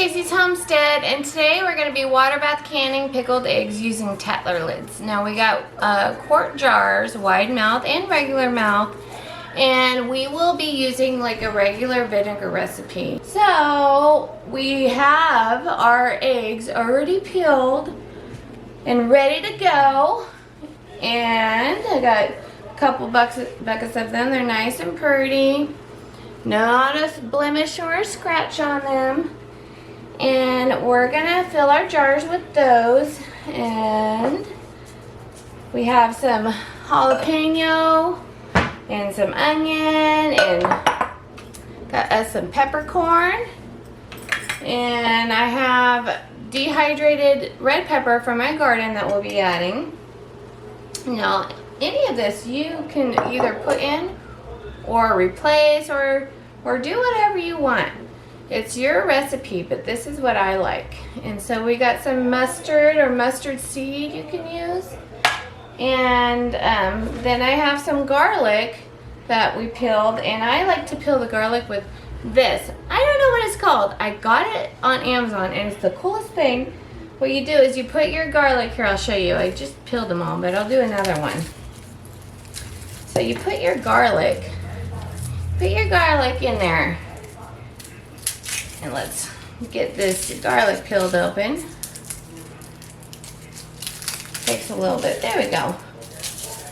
Stacy's Homestead, and today we're going to be water bath canning pickled eggs using Tattler lids. Now we got quart jars, wide mouth and regular mouth, and we will be using like a regular vinegar recipe. So we have our eggs already peeled and ready to go, and I got a couple buckets of them. They're nice and pretty, not a blemish or a scratch on them. And we're gonna fill our jars with those, and we have some jalapeno and some onion and got us some peppercorn, and I have dehydrated red pepper from my garden that we'll be adding. Now any of this you can either put in or replace or do whatever you want. It's your recipe, but this is what I like. And so we got some mustard or mustard seed you can use. And then I have some garlic that we peeled, and I like to peel the garlic with this. I don't know what it's called. I got it on Amazon, and it's the coolest thing. What you do is you put your garlic, here I'll show you. I just peeled them all, but I'll do another one. So you put your garlic in there. And let's get this garlic peeled open. Takes a little bit. There we go.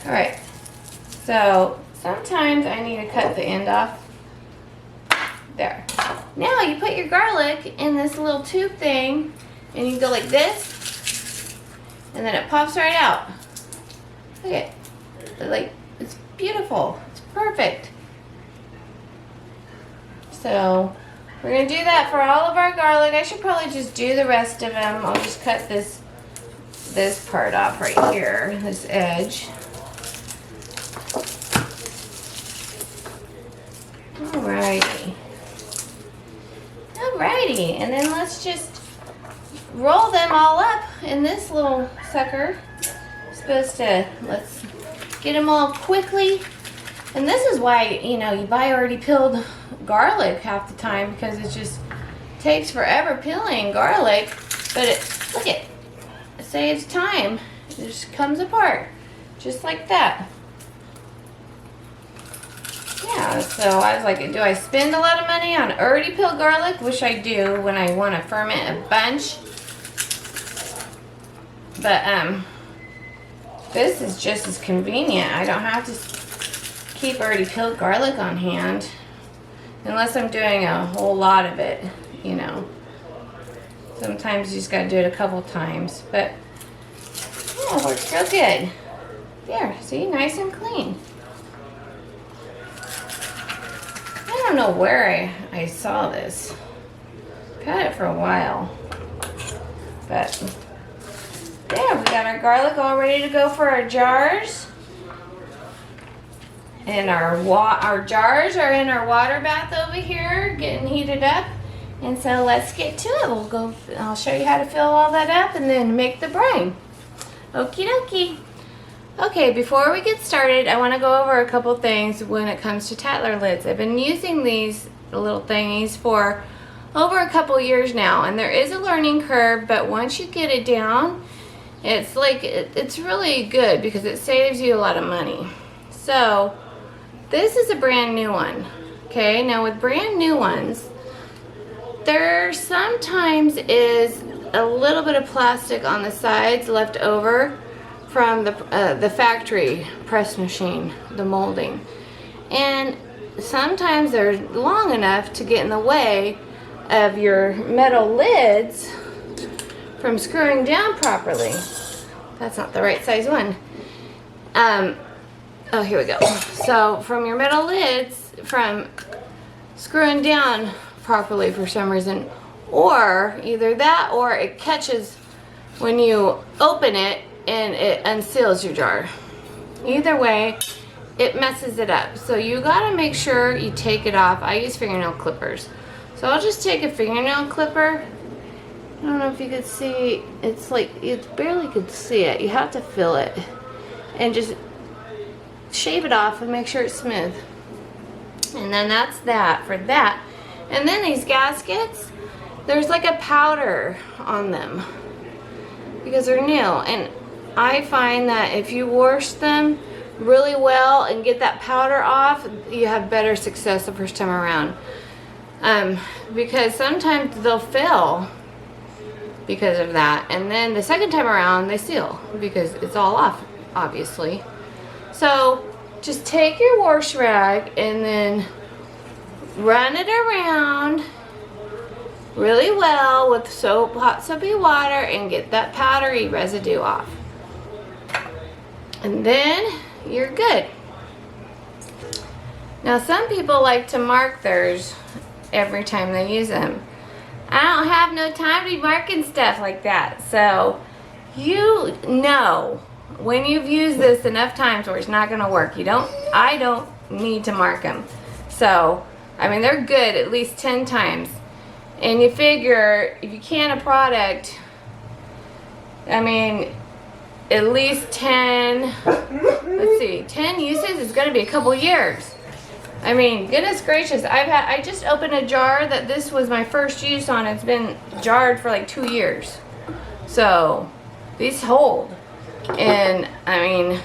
All right. So sometimes I need to cut the end off. There. Now you put your garlic in this little tube thing, and you go like this, and then it pops right out. Look at it. Like, it's beautiful. It's perfect. So we're going to do that for all of our garlic. I should probably just do the rest of them. I'll just cut this part off right here, this edge. Alrighty. Alrighty, and then let's just roll them all up in this little sucker. Let's get them all quickly. And this is why, you know, you buy already peeled garlic half the time, because it just takes forever peeling garlic, but look it saves time. It just comes apart just like that. Yeah, so I was like, do I spend a lot of money on already peeled garlic? Which I do when I want to ferment a bunch, but this is just as convenient. I don't have to keep already peeled garlic on hand. Unless I'm doing a whole lot of it, you know. Sometimes you just gotta do it a couple times. But, yeah, it works real good. There, see, nice and clean. I don't know where I saw this. I've had it for a while. But, there, we got our garlic all ready to go for our jars. And our jars are in our water bath over here, getting heated up. And so let's get to it. I'll show you how to fill all that up and then make the brine. Okie dokie. Okay, before we get started, I want to go over a couple things when it comes to Tattler lids. I've been using these little thingies for over a couple years now, and there is a learning curve, but once you get it down, it's like it's really good because it saves you a lot of money. So this is a brand new one. Okay, now with brand new ones, there sometimes is a little bit of plastic on the sides left over from the factory press machine, the molding. And sometimes they're long enough to get in the way of your metal lids from screwing down properly. That's not the right size one. Oh, here we go. So from your metal lids, from screwing down properly for some reason, or either that or it catches when you open it and it unseals your jar. Either way, it messes it up. So you gotta make sure you take it off. I use fingernail clippers. So I'll just take a fingernail clipper. I don't know if you could see, it's like, you barely could see it. You have to feel it. And just shave it off and make sure it's smooth. And then that's that for that. And then these gaskets, there's like a powder on them because they're new. And I find that if you wash them really well and get that powder off, you have better success the first time around. Because sometimes they'll fail because of that, and then the second time around they seal because it's all off, obviously. So just take your wash rag and then run it around really well with soap, hot soapy water, and get that powdery residue off. And then you're good. Now some people like to mark theirs every time they use them. I don't have no time to be marking stuff like that. So you know when you've used this enough times where it's not going to work. I don't need to mark them. So, I mean, they're good at least 10 times. And you figure if you can a product, I mean, at least 10, let's see, 10 uses is going to be a couple years. I mean, goodness gracious, I just opened a jar that this was my first use on. It's been jarred for like 2 years. So, these hold. And, I mean,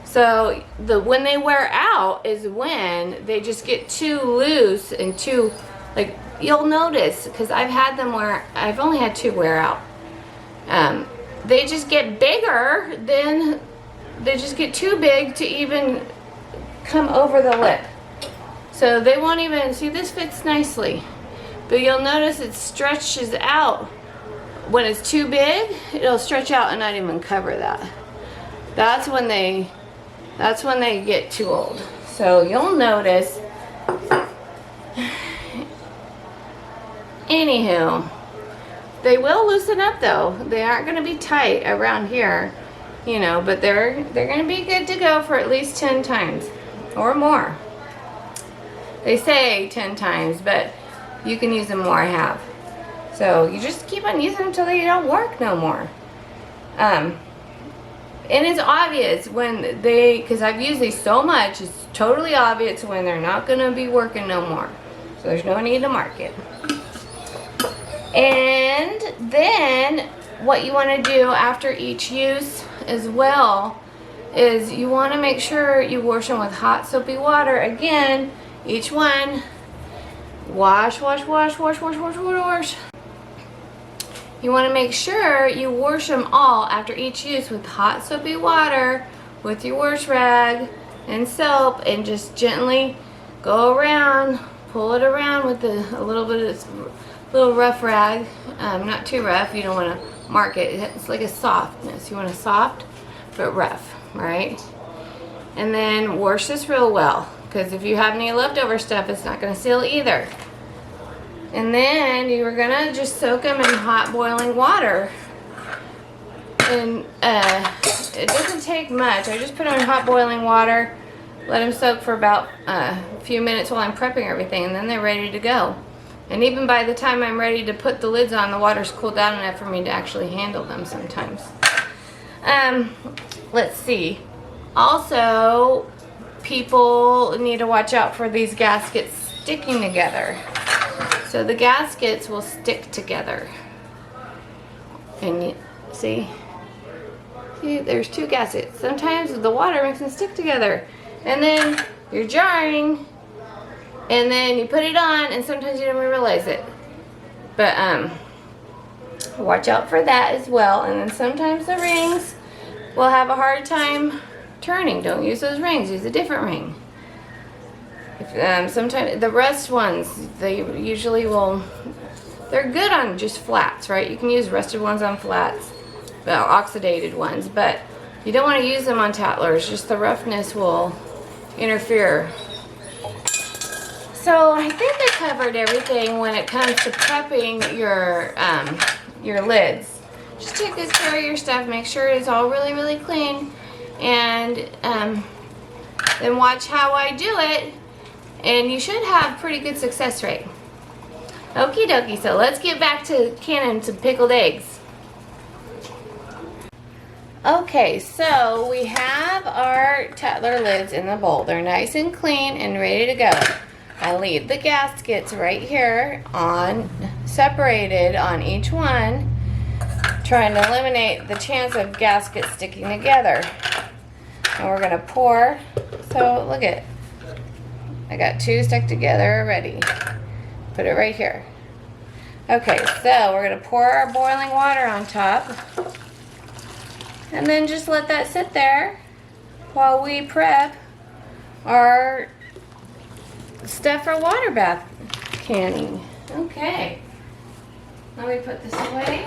so when they wear out is when they just get too loose and too, like, you'll notice, because I've had them where, I've only had 2 wear out. They just get bigger, then they just get too big to even come over the lip. So they won't even, see, this fits nicely, but you'll notice it stretches out. When it's too big, it'll stretch out and not even cover that. That's when they get too old. So you'll notice. Anywho, they will loosen up though. They aren't going to be tight around here, you know, but they're going to be good to go for at least 10 times or more. They say 10 times, but you can use them more. I have. So you just keep on using them until they don't work no more. And it's obvious when because I've used these so much, it's totally obvious when they're not going to be working no more. So there's no need to mark it. And then what you want to do after each use as well is you want to make sure you wash them with hot soapy water. Again, each one, wash, wash, wash, wash, wash, wash, wash, wash. You want to make sure you wash them all after each use with hot soapy water with your wash rag and soap, and just gently go around, pull it around with a little bit of little rough rag, not too rough. You don't want to mark it. It's like a softness. You want a soft but rough, right? And then wash this real well, because if you have any leftover stuff, it's not going to seal either. And then you are gonna just soak them in hot boiling water. And it doesn't take much. I just put them in hot boiling water, let them soak for about a few minutes while I'm prepping everything, and then they're ready to go. And even by the time I'm ready to put the lids on, the water's cooled down enough for me to actually handle them sometimes. Let's see. Also, people need to watch out for these gaskets sticking together. So the gaskets will stick together. And you see, there's 2 gaskets. Sometimes the water makes them stick together. And then you're jarring, and then you put it on, and sometimes you don't even realize it. But watch out for that as well. And then sometimes the rings will have a hard time turning. Don't use those rings. Use a different ring. Sometimes the rust ones, they usually will, they're good on just flats, right? You can use rusted ones on flats, well, oxidated ones, but you don't want to use them on tattlers. Just the roughness will interfere. So I think I covered everything when it comes to prepping your lids. Just take good care of your stuff. Make sure it's all really, really clean, and then watch how I do it. And you should have pretty good success rate. Okie dokie, so let's get back to canning some pickled eggs. Okay, so we have our Tattler lids in the bowl. They're nice and clean and ready to go. I leave the gaskets right here on, separated on each one, trying to eliminate the chance of gaskets sticking together. And we're gonna pour, so look at, I got 2 stuck together already. Put it right here. Okay, so we're gonna pour our boiling water on top and then just let that sit there while we prep our stuff for water bath canning. Okay, let me put this away.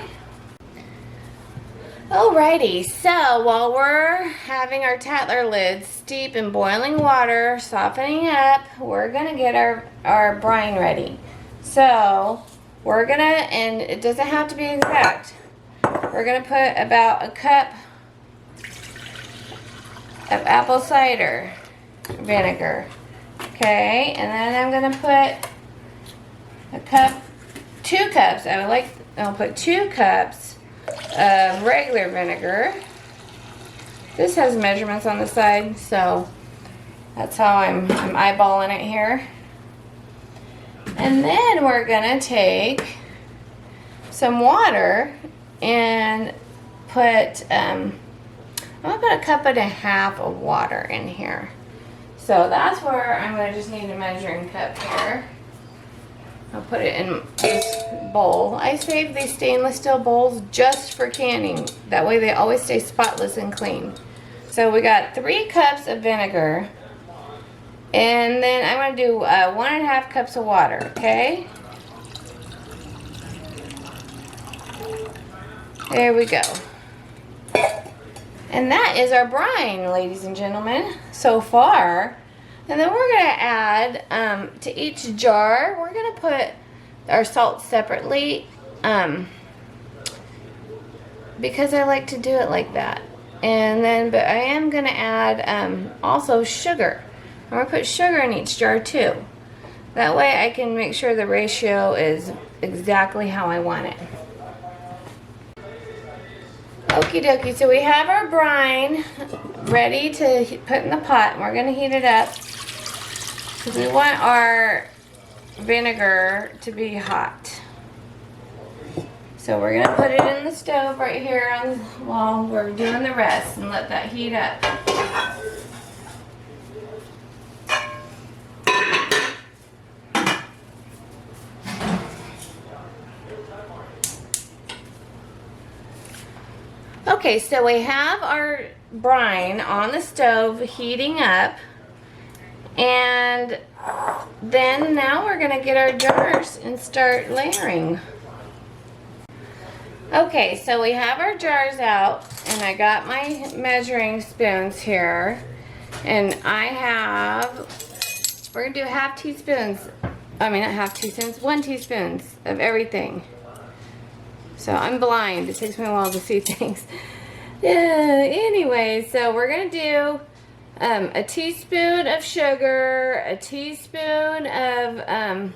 Alrighty, so while we're having our Tattler lids steep in boiling water, softening up, we're gonna get our brine ready. So we're gonna, and it doesn't have to be exact, we're gonna put about a cup of apple cider vinegar. Okay, and then I'm gonna put a cup, 2 cups, I'll put 2 cups of regular vinegar. This has measurements on the side, so that's how I'm eyeballing it here. And then we're gonna take some water and put, I'm gonna put a cup and a half of water in here. So that's where I'm gonna just need a measuring cup here. I'll put it in this bowl. I save these stainless steel bowls just for canning. That way they always stay spotless and clean. So we got 3 cups of vinegar. And then I'm going to do 1.5 cups of water, okay? There we go. And that is our brine, ladies and gentlemen, so far. And then we're going to add, to each jar, we're going to put our salt separately, because I like to do it like that. And then, but I am going to add also sugar. I'm going to put sugar in each jar too. That way I can make sure the ratio is exactly how I want it. Okie dokie, so we have our brine ready to put in the pot, and we're going to heat it up because we want our vinegar to be hot. So we're going to put it in the stove right here while we're doing the rest and let that heat up. Okay, so we have our brine on the stove heating up, and then now we're going to get our jars and start layering. Okay, so we have our jars out, and I got my measuring spoons here, and we're going to do 1 teaspoon of everything. So I'm blind. It takes me a while to see things. Anyway, so we're going to do a teaspoon of sugar, a teaspoon of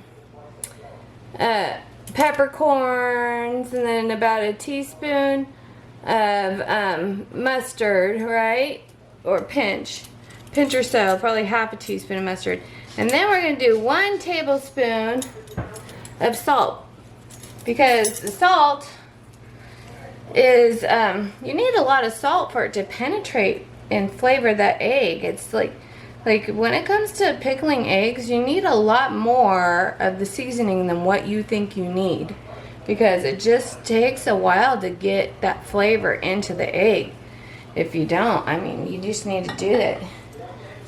peppercorns, and then about a teaspoon of mustard, right? Or pinch or so, probably 1/2 teaspoon of mustard. And then we're going to do 1 tablespoon of salt. Because the salt is, you need a lot of salt for it to penetrate and flavor that egg. It's like when it comes to pickling eggs, you need a lot more of the seasoning than what you think you need. Because it just takes a while to get that flavor into the egg. If you don't, I mean, you just need to do that.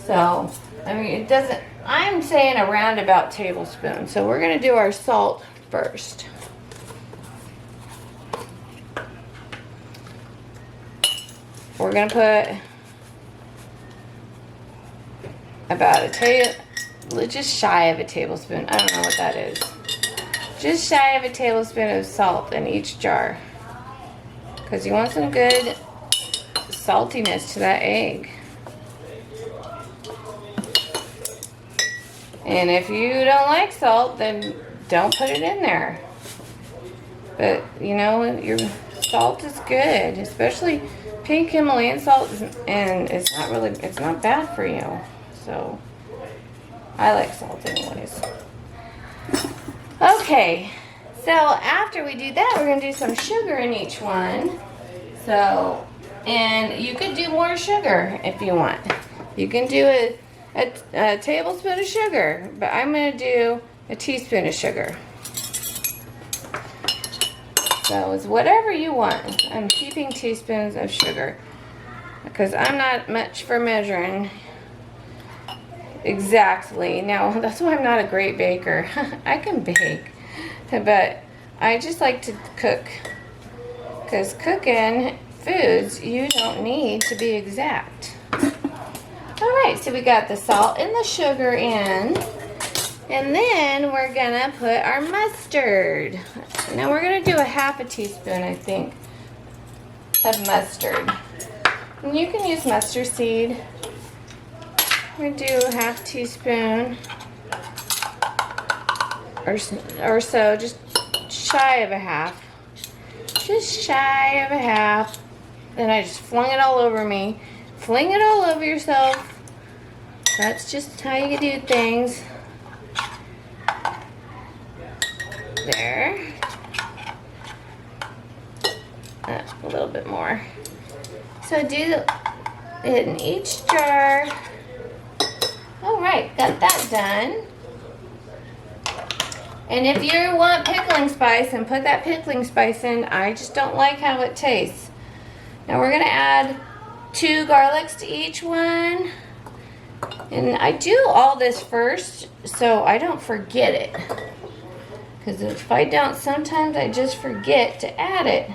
So, I mean, it doesn't, I'm saying a roundabout tablespoon. So we're going to do our salt first. We're going to put about just shy of a tablespoon. I don't know what that is. Just shy of a tablespoon of salt in each jar. Because you want some good saltiness to that egg. And if you don't like salt, then don't put it in there. But, you know, your salt is good. Especially pink Himalayan salt, and it's not bad for you. So I like salt anyways. Okay, so after we do that, we're gonna do some sugar in each one. So, and you could do more sugar if you want. You can do a tablespoon of sugar, but I'm gonna do a teaspoon of sugar. So it's whatever you want. I'm keeping teaspoons of sugar because I'm not much for measuring exactly. Now, that's why I'm not a great baker. I can bake, but I just like to cook, because cooking foods, you don't need to be exact. All right, so we got the salt and the sugar in, and then we're gonna put our mustard. Now we're gonna do a half a teaspoon, I think, of mustard. And you can use mustard seed. We're gonna do a half teaspoon or so, just shy of a half. Just shy of a half. And I just flung it all over me. Fling it all over yourself. That's just how you do things. There. A little bit more. So do it in each jar. Alright, got that done. And if you want pickling spice, and put that pickling spice in. I just don't like how it tastes. Now we're going to add 2 garlics to each one. And I do all this first so I don't forget it. Because if I don't, sometimes I just forget to add it.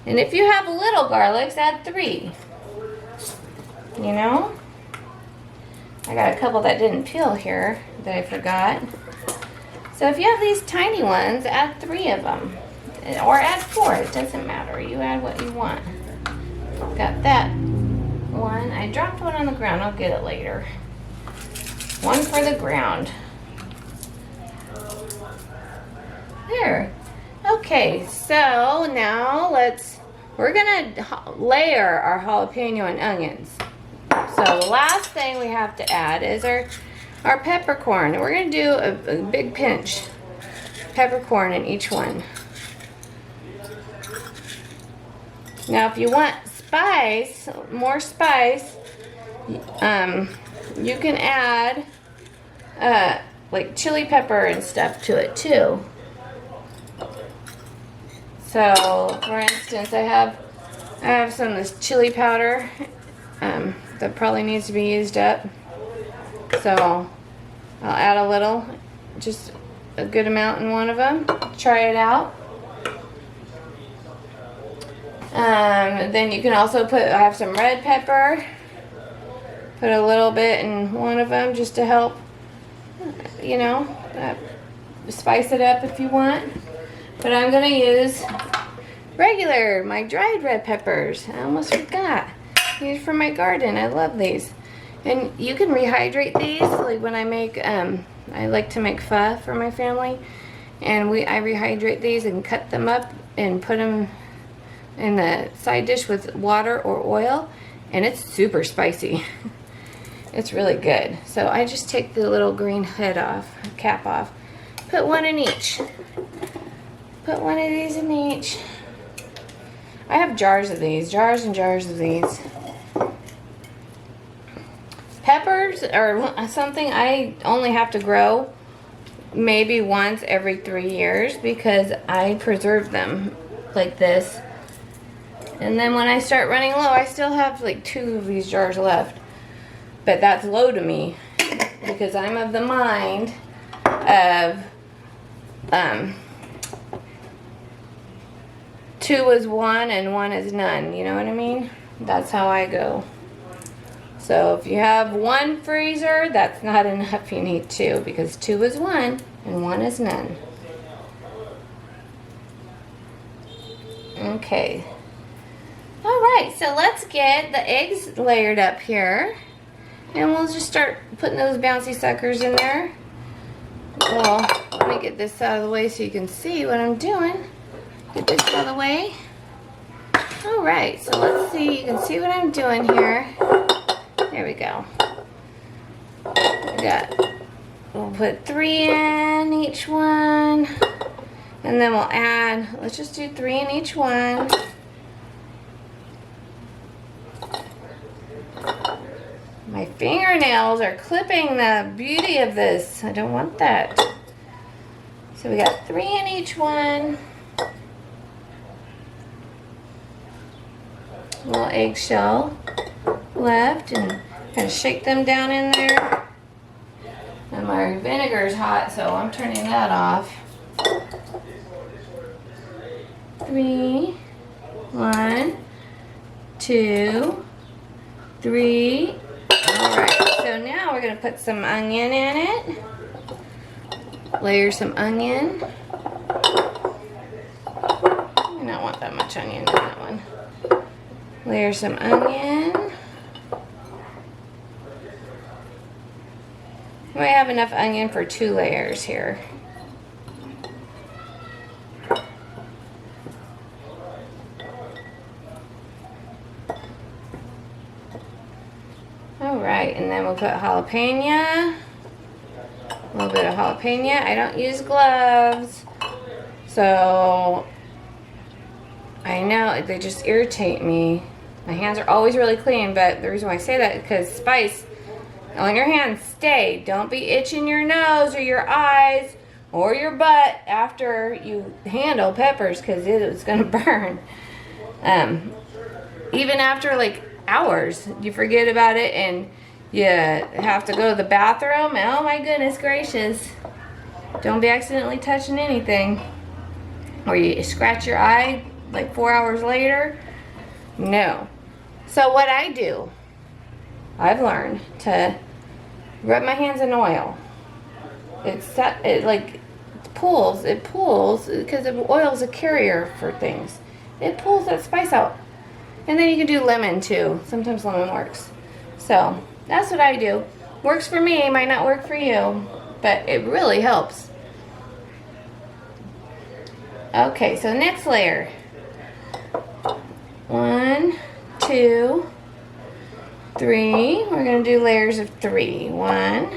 And if you have little garlics, add 3. You know? I got a couple that didn't peel here that I forgot. So if you have these tiny ones, add 3 of them. Or add 4, it doesn't matter. You add what you want. Got that one. I dropped one on the ground. I'll get it later. One for the ground. There. Okay, so now we're gonna layer our jalapeno and onions. So the last thing we have to add is our peppercorn. We're gonna do a big pinch peppercorn in each one. Now if you want spice, more spice, you can add like chili pepper and stuff to it too. So for instance, I have some of this chili powder that probably needs to be used up. So I'll add a little, just a good amount in one of them. Try it out. Then you can also I have some red pepper. Put a little bit in one of them just to help, you know, spice it up if you want. But I'm going to use my dried red peppers. I almost forgot. These are from my garden. I love these. And you can rehydrate these. Like when I make, I like to make pho for my family. And I rehydrate these and cut them up and put them in the side dish with water or oil. And it's super spicy. It's really good. So I just take the little green cap off. Put one in each. Put one of these in each. I have jars of these. Jars and jars of these. Peppers are something I only have to grow maybe once every 3 years because I preserve them like this. And then when I start running low, I still have like 2 of these jars left. But that's low to me because I'm of the mind of 2 is 1 and 1 is none. You know what I mean? That's how I go. So if you have 1 freezer, that's not enough. You need 2 because 2 is 1 and 1 is none. Okay. Alright, so let's get the eggs layered up here. And we'll just start putting those bouncy suckers in there. Well, let me get this out of the way so you can see what I'm doing. Get this out of the way. Alright, so let's see. You can see what I'm doing here. There we go. We'll put 3 in each one. And then we'll add, let's just do 3 in each one. My fingernails are clipping the beauty of this. I don't want that. So we got 3 in each one. A little eggshell left, and kind of shake them down in there. And my vinegar is hot, so I'm turning that off. 3, 1, 2, 3. Alright, so now we're going to put some onion in it. Layer some onion. I don't want that much onion in that one. Layer some onion. We have enough onion for 2 layers here. Alright, and then we'll put jalapeno. A little bit of jalapeno. I don't use gloves, so I know they just irritate me. My hands are always really clean, but the reason why I say that is because spice on your hands stay. Don't be itching your nose or your eyes or your butt after you handle peppers, because it's going to burn. Even after like hours, you forget about it and you have to go to the bathroom. Oh my goodness gracious. Don't be accidentally touching anything. Or you scratch your eye like 4 hours later. No. So what I do, I've learned to rub my hands in oil. It pulls because the oil is a carrier for things. It pulls that spice out. And then you can do lemon too. Sometimes lemon works. So that's what I do. Works for me, might not work for you, but it really helps. Okay, so next layer. 1, 2, 3. We're going to do layers of 3. 1,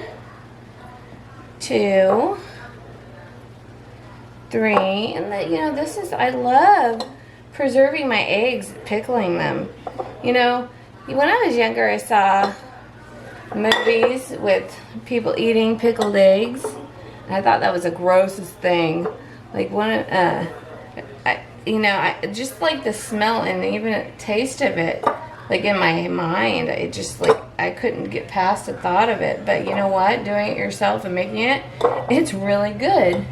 2, 3. And this is, I love preserving my eggs, pickling them. When I was younger, I saw movies with people eating pickled eggs, and I thought that was the grossest thing. Like I just like the smell and even the taste of it. Like in my mind, it just I couldn't get past the thought of it. But you know what? Doing it yourself and making it, it's really good.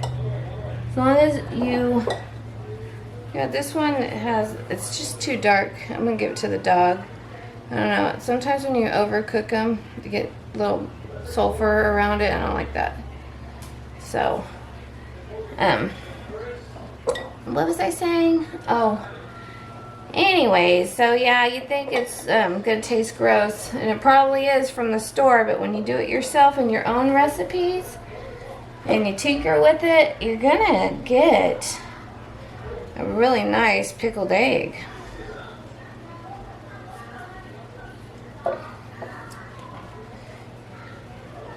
As long as you. Yeah, this one it's just too dark. I'm going to give it to the dog. I don't know. Sometimes when you overcook them, you get a little sulfur around it. I don't like that. So, what was I saying? Oh, anyways, so yeah, you think it's going to taste gross, and it probably is from the store, but when you do it yourself in your own recipes, and you tinker with it, you're going to get a really nice pickled egg.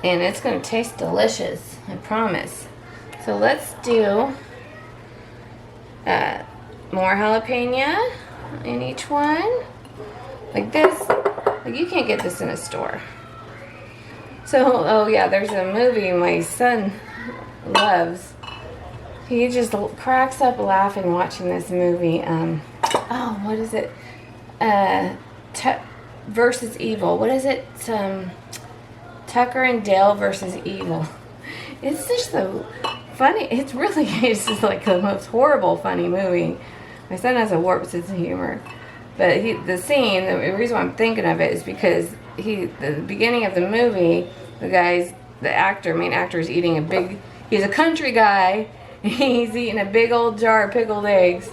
And it's going to taste delicious, I promise. So let's do more jalapeno in each one. Like this. Like you can't get this in a store. So, oh yeah, there's a movie my son loves. He just cracks up laughing watching this movie. Oh, what is it? Versus Evil. What is it? Tucker and Dale versus Evil. It's just so funny. It's just like the most horrible funny movie. My son has a warped sense of humor. But the reason why I'm thinking of it is because the beginning of the movie, the main actor is eating he's a country guy, and he's eating a big old jar of pickled eggs.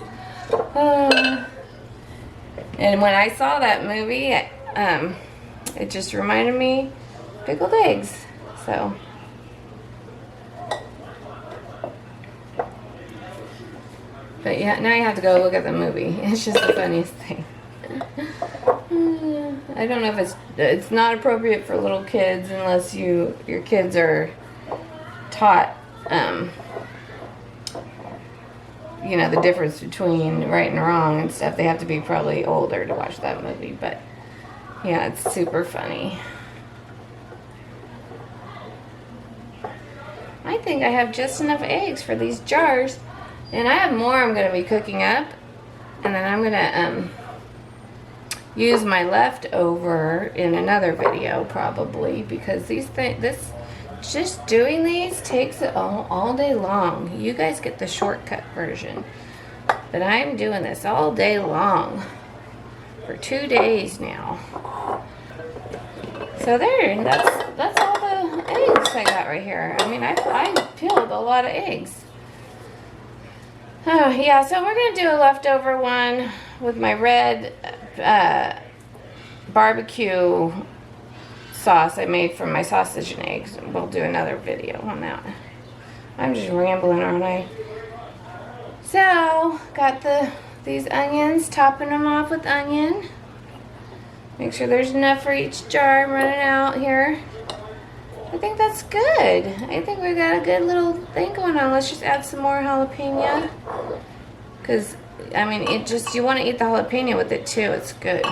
And when I saw that movie, it just reminded me pickled eggs. So but yeah, now you have to go look at the movie. It's just the funniest thing. I don't know if it's not appropriate for little kids unless your kids are taught, you know, the difference between right and wrong and stuff. They have to be probably older to watch that movie, but yeah, it's super funny. I think I have just enough eggs for these jars, and I have more I'm going to be cooking up, and then I'm going to use my leftover in another video probably, because just doing these takes all day long. You guys get the shortcut version, but I'm doing this all day long for 2 days now. So there, that's all the eggs I got right here. I mean, I peeled a lot of eggs. Oh yeah, so we're gonna do a leftover one with my red barbecue sauce I made from my sausage and eggs. We'll do another video on that. I'm just rambling, aren't I? So, got these onions, topping them off with onion. Make sure there's enough for each jar. I'm running out here. I think that's good. I think we got a good little thing going on. Let's just add some more jalapeno. Because, I mean, you want to eat the jalapeno with it too. It's good.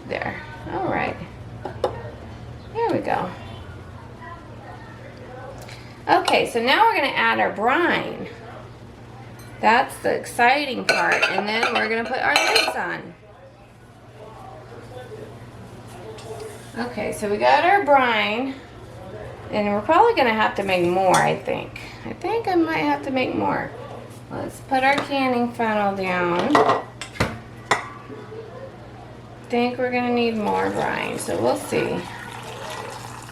There. Alright. There we go. Okay, so now we're going to add our brine. That's the exciting part. And then we're going to put our lids on. Okay, so we got our brine. And we're probably going to have to make more, I think. I think I might have to make more. Let's put our canning funnel down. I think we're going to need more brine, so we'll see.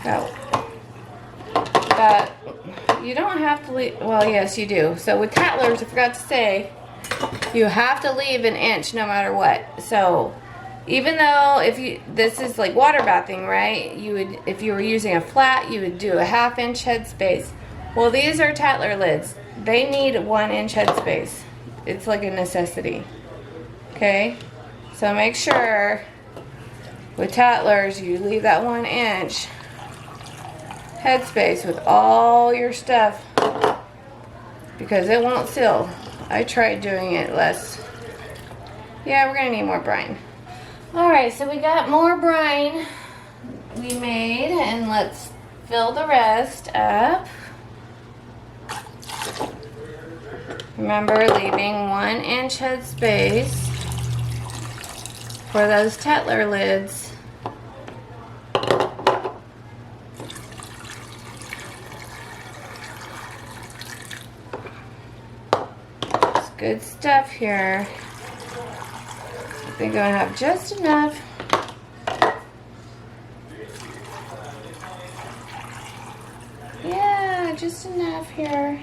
Go. But you don't have to leave, well, yes, you do. So with Tattlers, I forgot to say, you have to leave an inch no matter what. So even though this is like water bathing, right? If you were using a flat, you would do a 1/2 inch headspace. Well, these are Tattler lids. They need 1 inch headspace. It's like a necessity. Okay? So make sure with Tattlers you leave that 1 inch headspace with all your stuff, because it won't seal. I tried doing it less. Yeah, we're gonna need more brine. Alright, so we got more brine we made, and let's fill the rest up. Remember, leaving 1 inch headspace for those Tattler lids. It's good stuff here. I think I'm gonna have just enough. Yeah, just enough here.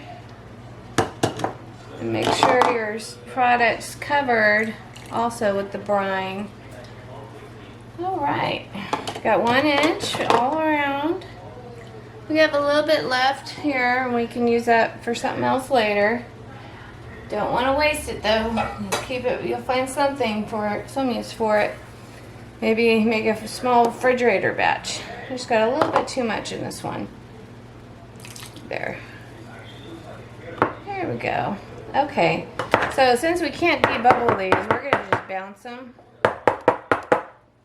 And make sure your product's covered also with the brine. Alright, got 1 inch all around. We have a little bit left here, and we can use that for something else later. Don't want to waste it though. Keep it. You'll find something for it, some use for it. Maybe make a small refrigerator batch. I just got a little bit too much in this one. There. There we go. Okay. So since we can't debubble these, we're gonna just bounce them.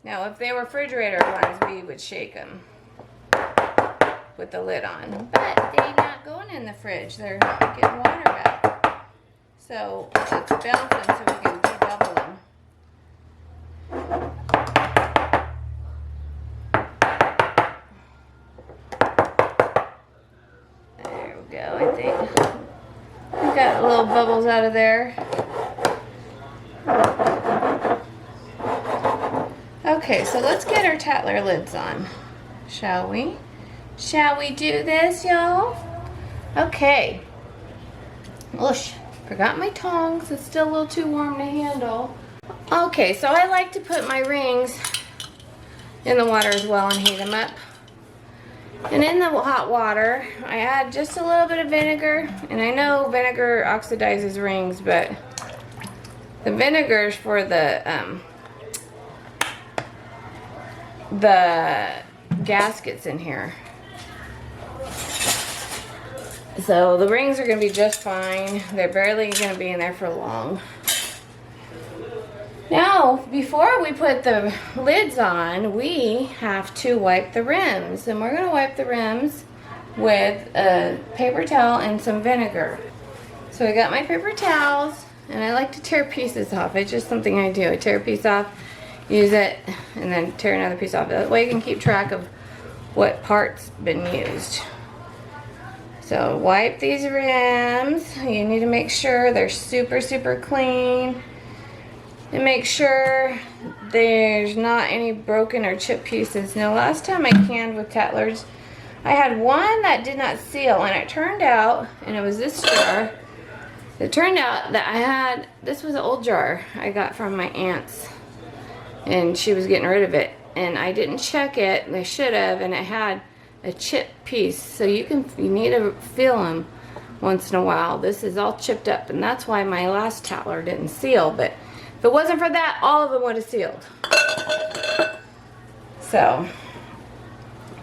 Now, if they were refrigerator ones, we would shake them with the lid on. But they're not going in the fridge. They're getting water back. So let's bounce them so we can debubble them. There we go, I think. We got little bubbles out of there. Okay, so let's get our Tattler lids on, shall we? Shall we do this, y'all? Okay. Whoosh. Forgot my tongs. It's still a little too warm to handle. Okay, so I like to put my rings in the water as well and heat them up. And in the hot water, I add just a little bit of vinegar. And I know vinegar oxidizes rings, but The vinegar's for the gaskets in here. So the rings are going to be just fine. They're barely going to be in there for long. Now, before we put the lids on, we have to wipe the rims. And we're going to wipe the rims with a paper towel and some vinegar. So I got my paper towels, and I like to tear pieces off. It's just something I do. I tear a piece off, use it, and then tear another piece off. That way you can keep track of what part's been used. So wipe these rims. You need to make sure they're super, super clean. And make sure there's not any broken or chipped pieces. Now, last time I canned with Tattlers, I had one that did not seal, and it turned out, and it was this jar, it turned out that I had, this was an old jar I got from my aunt's, and she was getting rid of it, and I didn't check it, and I should have, and it had a chipped piece. So you need to feel them once in a while. This is all chipped up, and that's why my last Tattler didn't seal, but if it wasn't for that, all of them would have sealed. So,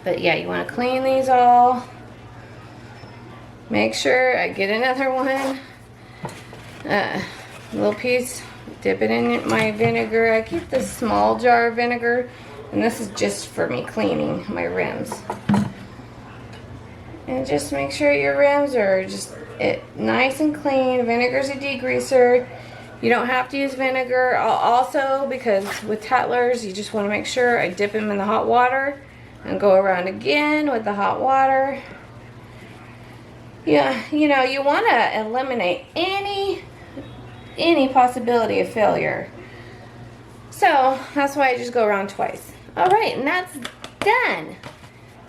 but yeah, you want to clean these all. Make sure I get another one. A little piece, dip it in my vinegar. I keep this small jar of vinegar, and this is just for me cleaning my rims. And just make sure your rims are just nice and clean. Vinegar's a degreaser. You don't have to use vinegar. Also, because with Tattlers, you just want to make sure I dip them in the hot water and go around again with the hot water. Yeah, you know, you want to eliminate any possibility of failure. So that's why I just go around twice. All right, and that's done.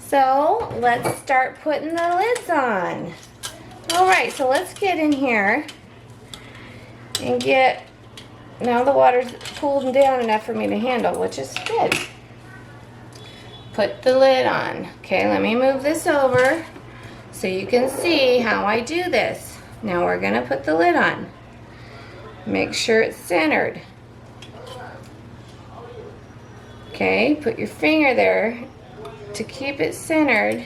So let's start putting the lids on. All right, so let's get in here and get, now the water's cooled down enough for me to handle, which is good. Put the lid on. Okay, let me move this over so you can see how I do this. Now we're gonna put the lid on. Make sure it's centered. Okay, put your finger there to keep it centered,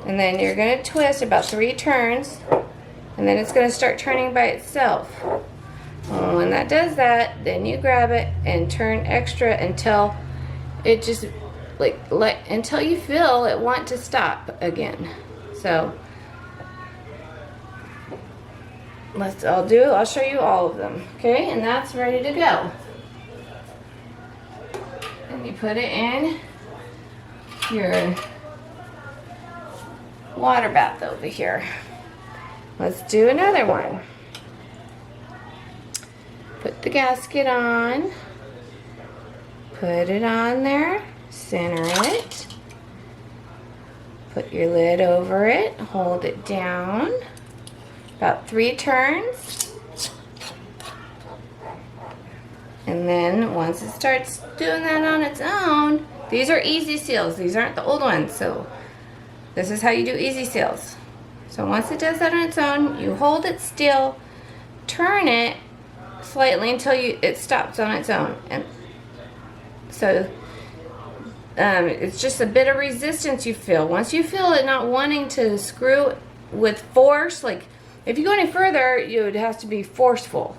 and then you're gonna twist about 3 turns, and then it's going to start turning by itself. When that does that, then you grab it and turn extra until it just until you feel it want to stop again. So I'll show you all of them. Okay, and that's ready to go. And you put it in your water bath over here. Let's do another one. Put the gasket on. Put it on there. Center it. Put your lid over it. Hold it down. About 3 turns. And then once it starts doing that on its own, these are easy seals. These aren't the old ones. So this is how you do easy seals. So once it does that on its own, you hold it still, turn it slightly until it stops on its own. And so it's just a bit of resistance you feel. Once you feel it not wanting to screw with force, like if you go any further, it would have to be forceful.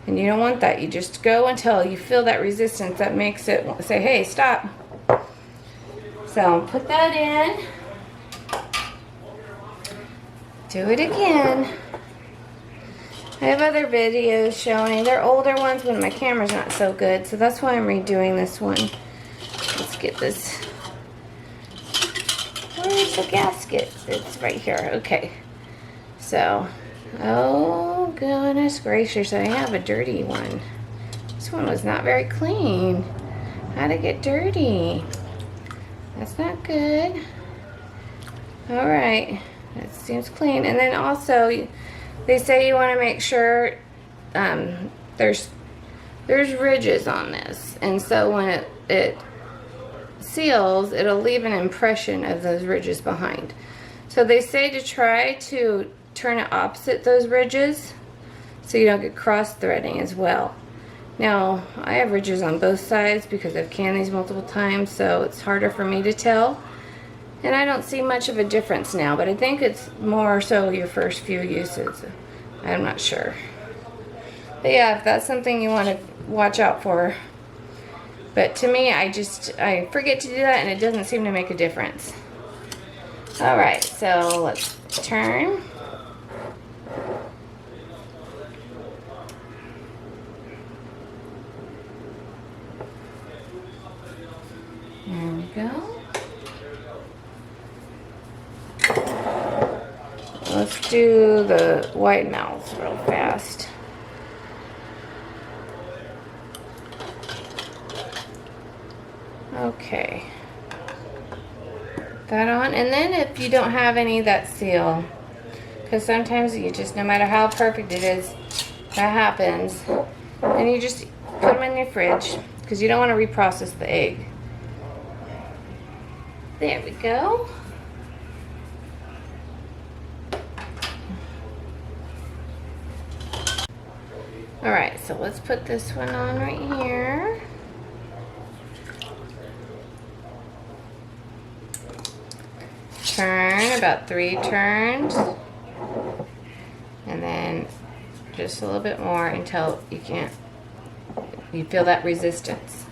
And you don't want that. You just go until you feel that resistance that makes it say, hey, stop. So put that in. Do it again. I have other videos showing. They're older ones when my camera's not so good, so that's why I'm redoing this one. Let's get this. Where's the gasket? It's right here. Okay. So, oh goodness gracious, I have a dirty one. This one was not very clean. How'd it get dirty? That's not good. All right. That seems clean. And then also, they say you want to make sure there's ridges on this, and so when it seals, it'll leave an impression of those ridges behind. So they say to try to turn it opposite those ridges, so you don't get cross threading as well. Now, I have ridges on both sides because I've canned these multiple times, so it's harder for me to tell. And I don't see much of a difference now, but I think it's more so your first few uses. I'm not sure. But yeah, if that's something you want to watch out for. But to me, I forget to do that, and it doesn't seem to make a difference. Alright, so let's turn. There we go. Let's do the wide mouths real fast. Okay. That on, and then if you don't have any that seal, because sometimes you just, no matter how perfect it is, that happens, and you just put them in your fridge because you don't want to reprocess the egg. There we go. Alright, so let's put this one on right here. Turn about 3 turns, and then just a little bit more until you feel that resistance.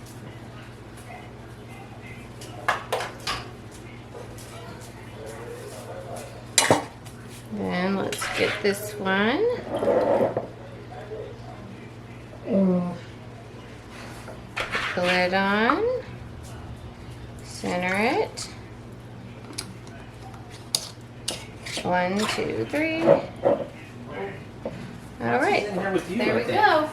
Then let's get this one. Put the lid on, center it. 1, 2, 3. All right, there we go.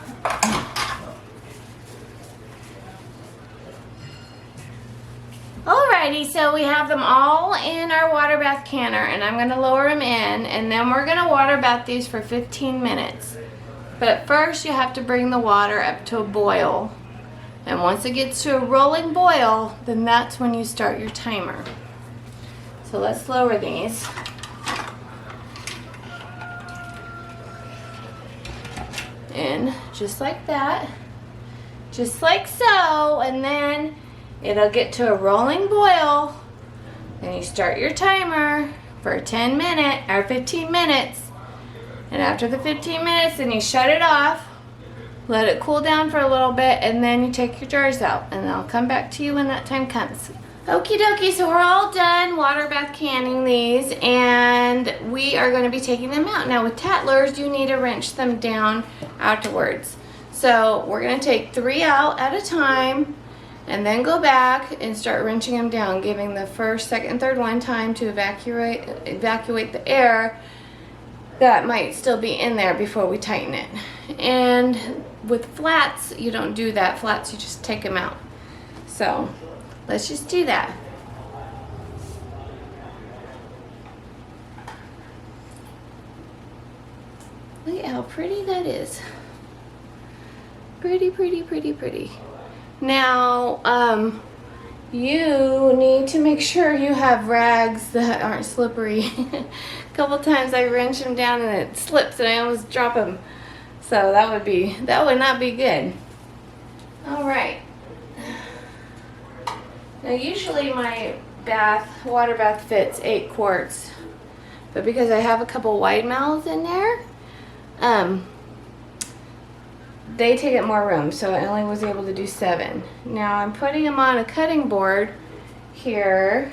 Alrighty, so we have them all in our water bath canner, and I'm going to lower them in, and then we're going to water bath these for 15 minutes. But first you have to bring the water up to a boil, and once it gets to a rolling boil, then that's when you start your timer. So let's lower these. In just like that, just like so, and then it'll get to a rolling boil. Then you start your timer for 15 minutes, and after the 15 minutes, then you shut it off, let it cool down for a little bit, and then you take your jars out, and I'll come back to you when that time comes. Okie dokie, so we're all done water bath canning these, and we are going to be taking them out. Now with Tattlers, you need to wrench them down afterwards. So we're going to take 3 out at a time, and then go back and start wrenching them down, giving the first, second, third one time to evacuate the air that might still be in there before we tighten it. And with flats, you don't do that. Flats, you just take them out. So let's just do that. Look at how pretty that is. Pretty, pretty, pretty, pretty. Now, you need to make sure you have rags that aren't slippery. A couple times I wrench them down and it slips and I almost drop them. So that would not be good. All right. Now usually my water bath fits 8 quarts, but because I have a couple wide mouths in there, they take up more room, so I only was able to do 7. Now I'm putting them on a cutting board here,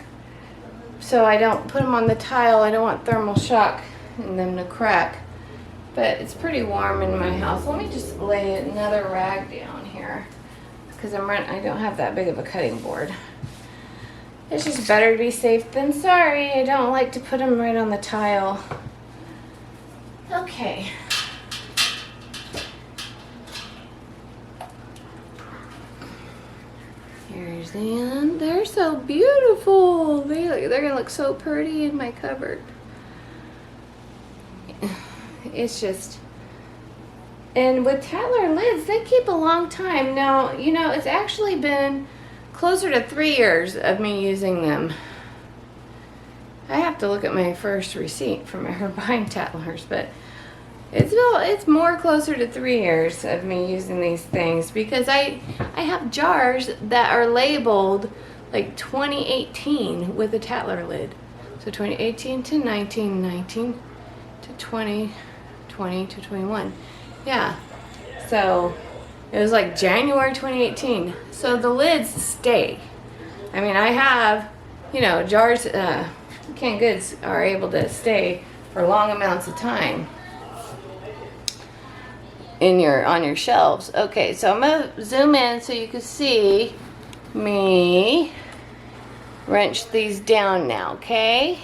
so I don't put them on the tile. I don't want thermal shock and them to crack, but it's pretty warm in my house. Let me just lay another rag down here because I don't have that big of a cutting board. It's just better to be safe than sorry. I don't like to put them right on the tile. Okay. Here's the end. They're so beautiful. They're gonna look so pretty in my cupboard. It's just, and with Tattler lids, they keep a long time. Now, you know, it's actually been closer to 3 years of me using them. I have to look at my first receipt for my buying Tattlers, but It's more closer to 3 years of me using these things because I have jars that are labeled like 2018 with a Tattler lid. So 2018 to 19, 19 to 20, 20 to 21. Yeah. So it was like January 2018. So the lids stay. I mean, I have, you know, jars, canned goods are able to stay for long amounts of time on your shelves. Okay, so I'm gonna zoom in so you can see me wrench these down now, okay?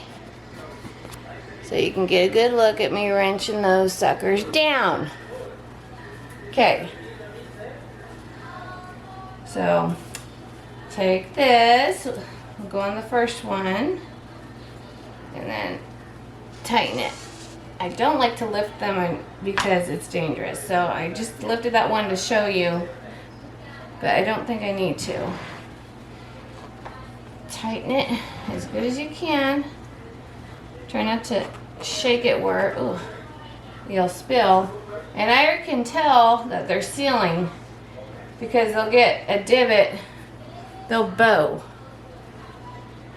So you can get a good look at me wrenching those suckers down. Okay. So take this, we'll go on the first one, and then tighten it. I don't like to lift them because it's dangerous, so I just lifted that one to show you, but I don't think I need to. Tighten it as good as you can. Try not to shake it where you'll spill. And I can tell that they're sealing because they'll get a divot, they'll bow.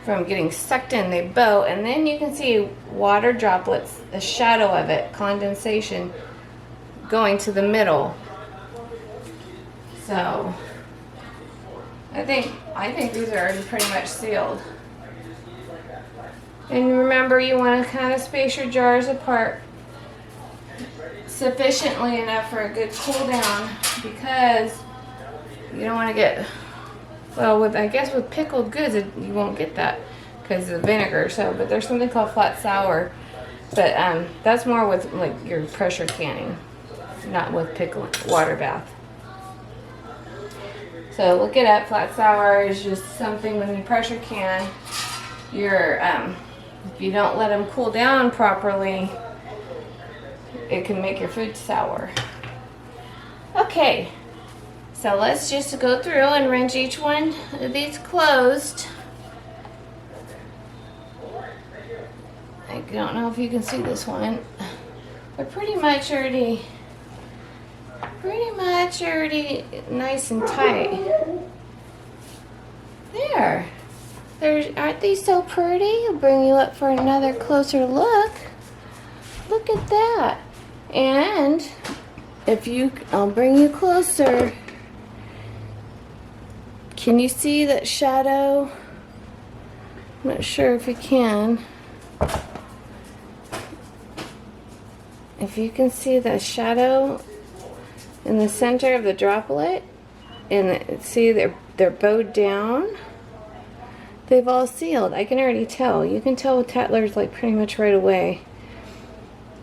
From getting sucked in, they bow, and then you can see water droplets, a shadow of it, condensation going to the middle. So I think these are already pretty much sealed. And remember, you want to kind of space your jars apart sufficiently enough for a good cool down, because you don't want to get, well, I guess with pickled goods you won't get that because of the vinegar. So, but there's something called flat sour, but that's more with like your pressure canning, not with pickled Waterbath. So look it up. Flat sour is just something when you pressure can, if you don't let them cool down properly, it can make your food sour. Okay, so let's just go through and wrench each one of these closed. I don't know if you can see this one. They're pretty much already nice and tight. There. Aren't these so pretty? I'll bring you up for another closer look. Look at that. And I'll bring you closer. Can you see that shadow? I'm not sure if you can. If you can see the shadow in the center of the droplet, and see they're bowed down. They've all sealed. I can already tell. You can tell with Tattlers like pretty much right away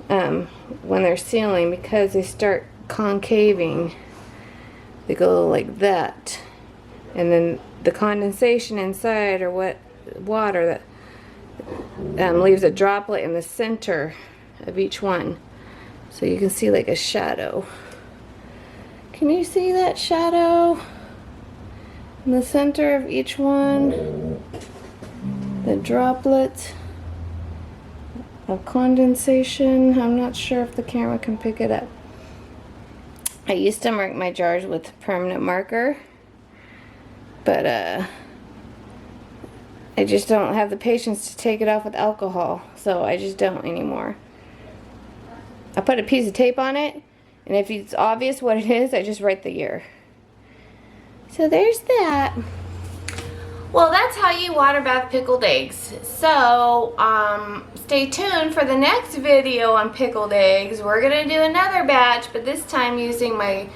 when they're sealing, because they start concaving. They go like that, and then the condensation inside, or water that leaves a droplet in the center of each one. So you can see like a shadow. Can you see that shadow in the center of each one? The droplet of condensation. I'm not sure if the camera can pick it up. I used to mark my jars with permanent marker, but I just don't have the patience to take it off with alcohol, so I just don't anymore. I put a piece of tape on it, and if it's obvious what it is, I just write the year. So there's that. Well, that's how you Waterbath pickled eggs. So stay tuned for the next video on pickled eggs. We're gonna do another batch, but this time using my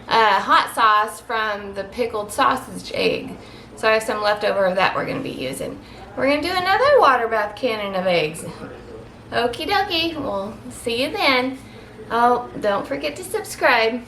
hot sauce from the pickled sausage egg. So I have some leftover of that we're gonna be using. We're gonna do another Waterbath cannon of eggs. Okie dokie, we'll see you then. Oh, don't forget to subscribe.